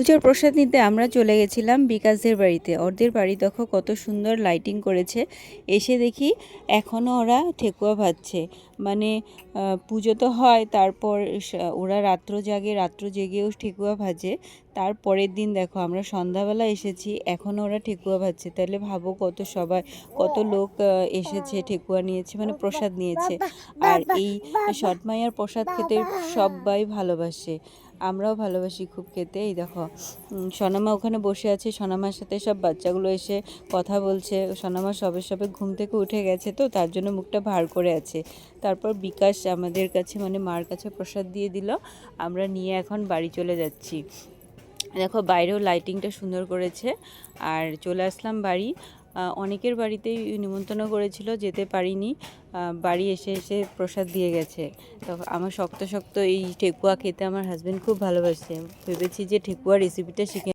পুজোর প্রসাদ নিতে আমরা চলে গেছিলাম বিকাশদের বাড়িতে। ওদের বাড়ি দেখো কত সুন্দর লাইটিং করেছে। এসে দেখি এখনও ওরা ঠেকুয়া ভাজছে। মানে পুজো তো হয়, তারপর ওরা রাত্র জাগে, রাত্র জেগেও ঠেকুয়া ভাজে। তারপরের দিন দেখো আমরা সন্ধ্যাবেলা এসেছি, এখনও ওরা ঠেকুয়া ভাজছে। তাহলে ভাবো কত লোক এসেছে, ঠেকুয়া নিয়েছে, মানে প্রসাদ নিয়েছে। আর এই সৎমাইয়ার প্রসাদ খেতে সবাই ভালোবাসে, আমরাও ভালোবাসি খুব খেতে। এই দেখো সোনামা ওখানে বসে আছে, সোনামার সাথে সব বাচ্চাগুলো এসে কথা বলছে। সোনামা সবে সবে ঘুম থেকে উঠে গেছে, তো তার জন্য মুখটা ভার করে আছে। তারপর বিকাশ আমাদের কাছে, মানে মার কাছে প্রসাদ দিয়ে দিল। আমরা নিয়ে এখন বাড়ি চলে যাচ্ছি। দেখো বাইরেও লাইটিংটা সুন্দর করেছে। আর চলে আসলাম বাড়ি। অনেকের বাড়িতেই নিমন্ত্রণ করেছিল, যেতে পারিনি। বাড়ি এসে এসে প্রসাদ দিয়ে গেছে। তো আমার শক্ত শক্ত এই ঠেকুয়া খেতে আমার হাজব্যান্ড খুব ভালোবাসে। ভেবেছি যে ঠেকুয়া রেসিপিটা শিখে